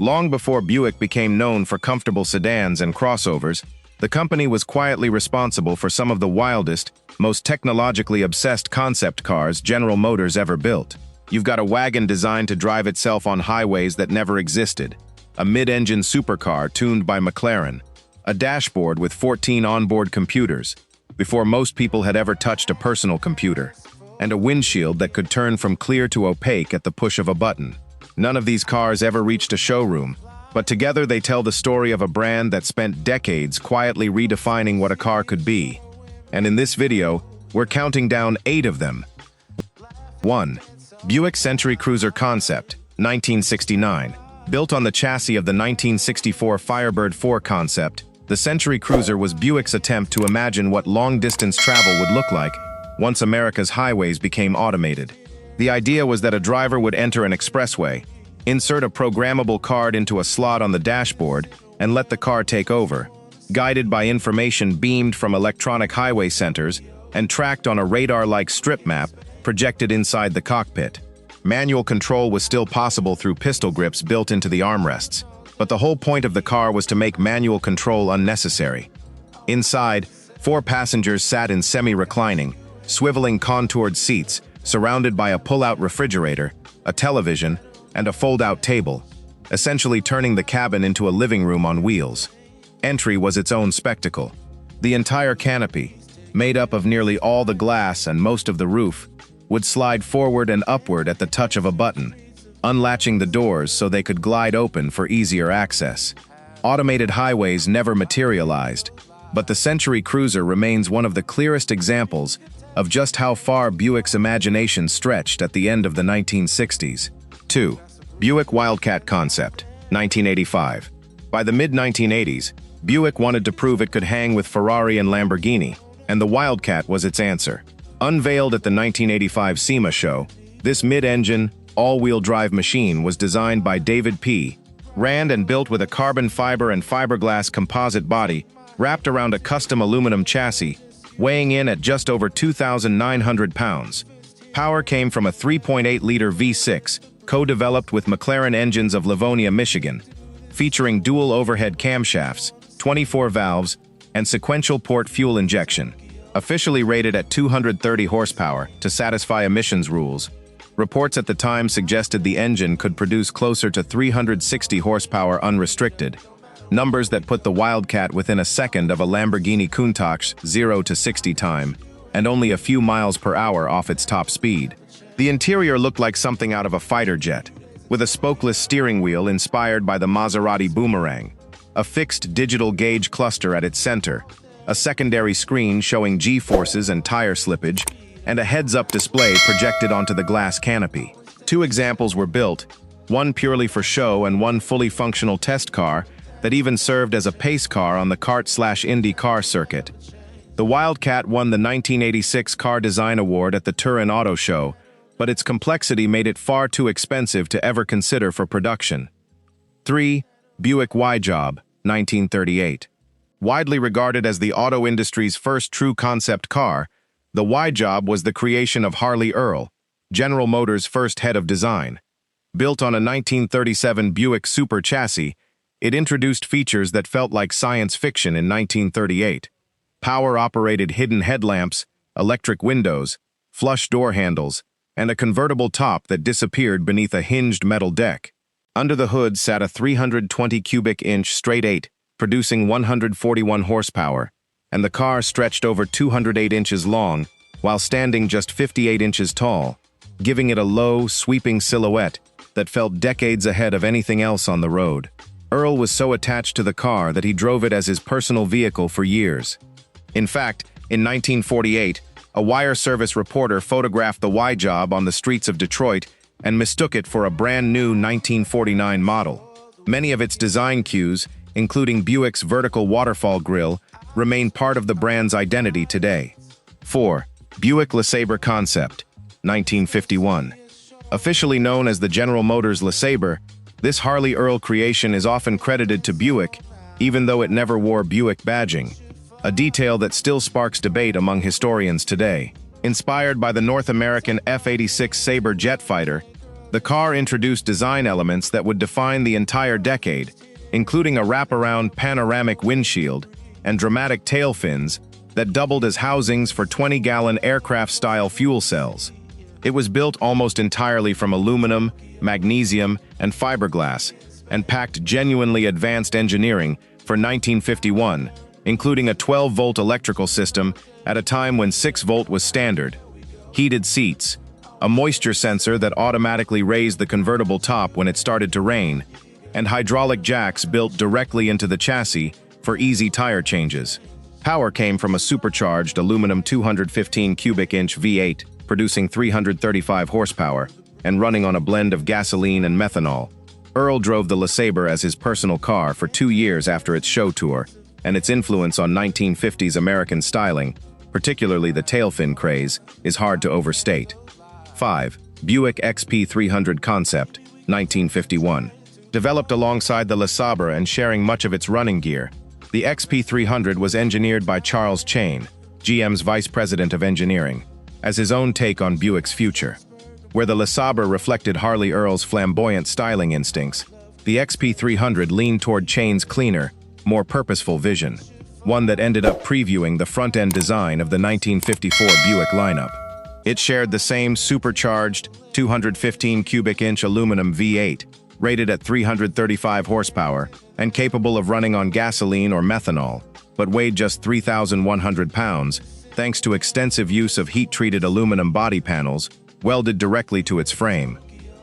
Long before Buick became known for comfortable sedans and crossovers, the company was quietly responsible for some of the wildest, most technologically obsessed concept cars General Motors ever built. You've got a wagon designed to drive itself on highways that never existed, a mid-engine supercar tuned by McLaren, a dashboard with 14 onboard computers, before most people had ever touched a personal computer, and a windshield that could turn from clear to opaque at the push of a button. None of these cars ever reached a showroom, but together they tell the story of a brand that spent decades quietly redefining what a car could be. And in this video, we're counting down 8 of them. 1. Buick Century Cruiser Concept, 1969. Built on the chassis of the 1964 Firebird 4 concept, the Century Cruiser was Buick's attempt to imagine what long-distance travel would look like once America's highways became automated. The idea was that a driver would enter an expressway, insert a programmable card into a slot on the dashboard, and let the car take over, guided by information beamed from electronic highway centers and tracked on a radar-like strip map projected inside the cockpit. Manual control was still possible through pistol grips built into the armrests, but the whole point of the car was to make manual control unnecessary. Inside, 4 passengers sat in semi-reclining, swiveling contoured seats, surrounded by a pull-out refrigerator, a television, and a fold-out table, essentially turning the cabin into a living room on wheels. Entry was its own spectacle. The entire canopy, made up of nearly all the glass and most of the roof, would slide forward and upward at the touch of a button, unlatching the doors so they could glide open for easier access. Automated highways never materialized, but the Century Cruiser remains one of the clearest examples of just how far Buick's imagination stretched at the end of the 1960s. 2. Buick Wildcat Concept, 1985. By the mid-1980s, Buick wanted to prove it could hang with Ferrari and Lamborghini, and the Wildcat was its answer. Unveiled at the 1985 SEMA show, this mid-engine, all-wheel drive machine was designed by David P. Rand and built with a carbon fiber and fiberglass composite body wrapped around a custom aluminum chassis, weighing in at just over 2,900 pounds. Power came from a 3.8-liter V6, co-developed with McLaren engines of Livonia, Michigan, featuring dual overhead camshafts, 24 valves, and sequential port fuel injection. Officially rated at 230 horsepower to satisfy emissions rules, reports at the time suggested the engine could produce closer to 360 horsepower unrestricted, numbers that put the Wildcat within a second of a Lamborghini Countach's 0 to 60 time, and only a few miles per hour off its top speed. The interior looked like something out of a fighter jet, with a spokeless steering wheel inspired by the Maserati Boomerang, a fixed digital gauge cluster at its center, a secondary screen showing G-forces and tire slippage, and a heads-up display projected onto the glass canopy. 2 examples were built, one purely for show and one fully functional test car that even served as a pace car on the kart/Indy car circuit. The Wildcat won the 1986 Car Design Award at the Turin Auto Show, but its complexity made it far too expensive to ever consider for production. 3. Buick Y-Job, 1938. Widely regarded as the auto industry's first true concept car, the Y-Job was the creation of Harley Earl, General Motors' first head of design. Built on a 1937 Buick Super chassis, it introduced features that felt like science fiction in 1938. Power-operated hidden headlamps, electric windows, flush door handles, and a convertible top that disappeared beneath a hinged metal deck. Under the hood sat a 320 cubic inch straight 8, producing 141 horsepower, and the car stretched over 208 inches long while standing just 58 inches tall, giving it a low, sweeping silhouette that felt decades ahead of anything else on the road. Earl was so attached to the car that he drove it as his personal vehicle for years. In fact, in 1948, a wire service reporter photographed the Y-Job on the streets of Detroit and mistook it for a brand new 1949 model. Many of its design cues, including Buick's vertical waterfall grille, remain part of the brand's identity today. 4. Buick LeSabre Concept, 1951. Officially known as the General Motors LeSabre, this Harley Earl creation is often credited to Buick, even though it never wore Buick badging, a detail that still sparks debate among historians today. Inspired by the North American F-86 Sabre jet fighter, The car introduced design elements that would define the entire decade, including a wraparound panoramic windshield and dramatic tail fins that doubled as housings for 20-gallon aircraft-style fuel cells. It was built almost entirely from aluminum, magnesium, and fiberglass, and packed genuinely advanced engineering for 1951, including a 12-volt electrical system at a time when 6-volt was standard, heated seats, a moisture sensor that automatically raised the convertible top when it started to rain, and hydraulic jacks built directly into the chassis for easy tire changes. Power came from a supercharged aluminum 215 cubic inch V8, producing 335 horsepower, and running on a blend of gasoline and methanol. Earl drove the LeSabre as his personal car for 2 years after its show tour, and its influence on 1950s American styling, particularly the tailfin craze, is hard to overstate. 5. Buick XP300 Concept, 1951. Developed alongside the LeSabre and sharing much of its running gear, the XP300 was engineered by Charles Chain, GM's Vice President of Engineering, as his own take on Buick's future. Where the LeSabre reflected Harley Earl's flamboyant styling instincts, the XP300 leaned toward Chain's cleaner, more purposeful vision, one that ended up previewing the front-end design of the 1954 Buick lineup. It shared the same supercharged 215 cubic inch aluminum V8, rated at 335 horsepower and capable of running on gasoline or methanol, but weighed just 3,100 pounds thanks to extensive use of heat-treated aluminum body panels welded directly to its frame.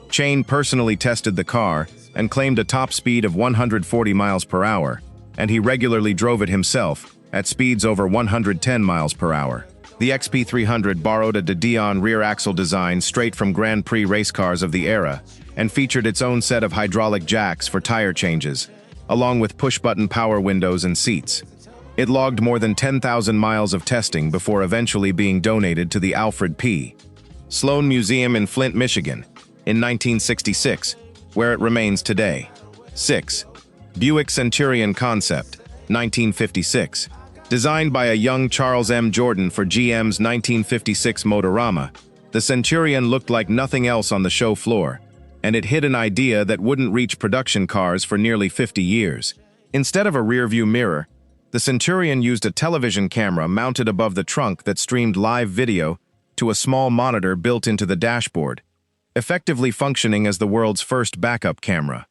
Chain personally tested the car and claimed a top speed of 140 miles per hour, and he regularly drove it himself at speeds over 110 miles per hour. The XP300 borrowed a de Dion rear axle design straight from Grand Prix race cars of the era and featured its own set of hydraulic jacks for tire changes, along with push-button power windows and seats. It logged more than 10,000 miles of testing before eventually being donated to the Alfred P. Sloan Museum in Flint, Michigan, in 1966, where it remains today. 6. Buick Centurion Concept, 1956. Designed by a young Charles M. Jordan for GM's 1956 Motorama, the Centurion looked like nothing else on the show floor, and it hid an idea that wouldn't reach production cars for nearly 50 years. Instead of a rear-view mirror, the Centurion used a television camera mounted above the trunk that streamed live video to a small monitor built into the dashboard, effectively functioning as the world's first backup camera.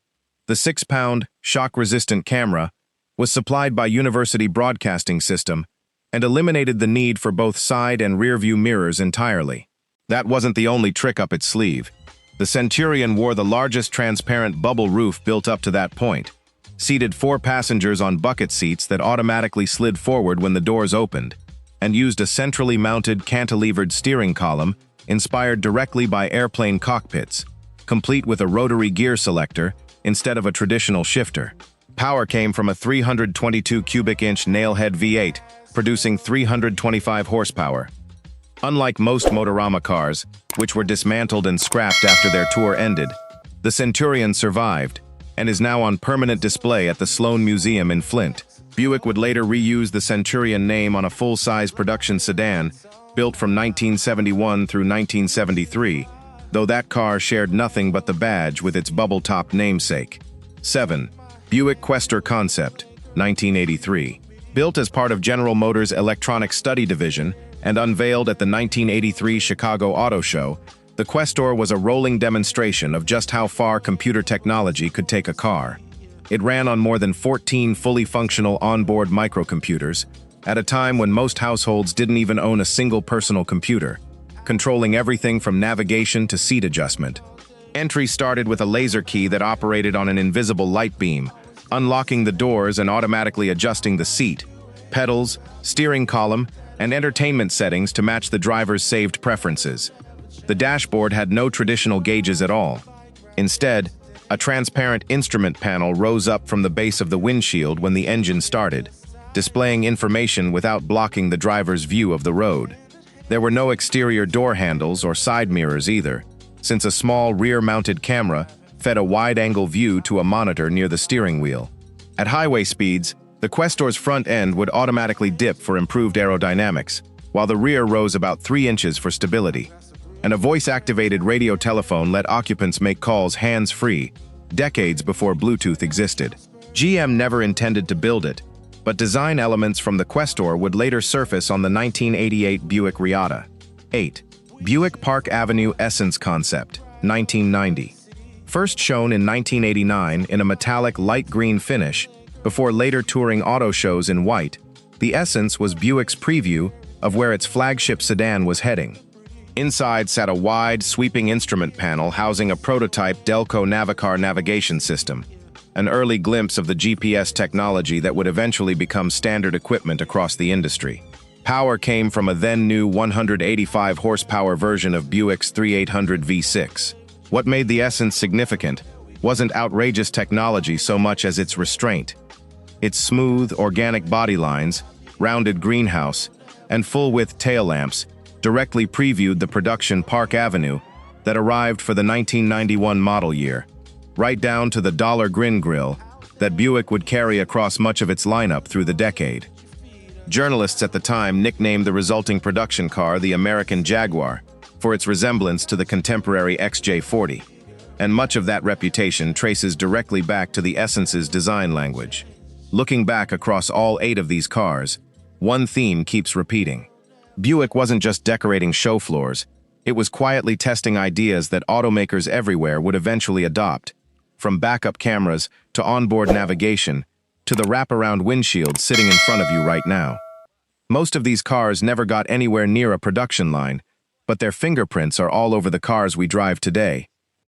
The 6-pound, shock-resistant camera was supplied by University Broadcasting System and eliminated the need for both side and rear-view mirrors entirely. That wasn't the only trick up its sleeve. The Centurion wore the largest transparent bubble roof built up to that point, seated 4 passengers on bucket seats that automatically slid forward when the doors opened, and used a centrally mounted cantilevered steering column inspired directly by airplane cockpits, complete with a rotary gear selector instead of a traditional shifter. Power came from a 322 cubic inch nailhead V8, producing 325 horsepower. Unlike most Motorama cars, which were dismantled and scrapped after their tour ended, the Centurion survived and is now on permanent display at the Sloan Museum in Flint. Buick would later reuse the Centurion name on a full-size production sedan built from 1971 through 1973, though that car shared nothing but the badge with its bubble-top namesake. 7. Buick Questor Concept, 1983. Built as part of General Motors' Electronic Study Division and unveiled at the 1983 Chicago Auto Show, the Questor was a rolling demonstration of just how far computer technology could take a car. It ran on more than 14 fully functional onboard microcomputers, at a time when most households didn't even own a single personal computer, controlling everything from navigation to seat adjustment. Entry started with a laser key that operated on an invisible light beam, unlocking the doors and automatically adjusting the seat, pedals, steering column, and entertainment settings to match the driver's saved preferences. The dashboard had no traditional gauges at all. Instead, a transparent instrument panel rose up from the base of the windshield when the engine started, displaying information without blocking the driver's view of the road. There were no exterior door handles or side mirrors either, since a small rear-mounted camera fed a wide-angle view to a monitor near the steering wheel. At highway speeds, the Questor's front end would automatically dip for improved aerodynamics, while the rear rose about 3 inches for stability. and a voice-activated radio telephone let occupants make calls hands-free, decades before Bluetooth existed. GM never intended to build it, but design elements from the Questor would later surface on the 1988 Buick Reatta. 8. Buick Park Avenue Essence Concept, 1990. First shown in 1989 in a metallic light green finish, before later touring auto shows in white, the Essence was Buick's preview of where its flagship sedan was heading. Inside sat a wide, sweeping instrument panel housing a prototype Delco Navicar navigation system, an early glimpse of the GPS technology that would eventually become standard equipment across the industry. Power came from a then-new 185-horsepower version of Buick's 3800 V6. What made the Essence significant wasn't outrageous technology so much as its restraint. Its smooth, organic body lines, rounded greenhouse, and full-width tail lamps directly previewed the production Park Avenue that arrived for the 1991 model year, right down to the dollar grin grille that Buick would carry across much of its lineup through the decade. Journalists at the time nicknamed the resulting production car the American Jaguar for its resemblance to the contemporary XJ40, and much of that reputation traces directly back to the Essence's design language. Looking back across all 8 of these cars, one theme keeps repeating. Buick wasn't just decorating show floors, it was quietly testing ideas that automakers everywhere would eventually adopt, from backup cameras to onboard navigation to the wraparound windshield sitting in front of you right now. Most of these cars never got anywhere near a production line, but their fingerprints are all over the cars we drive today.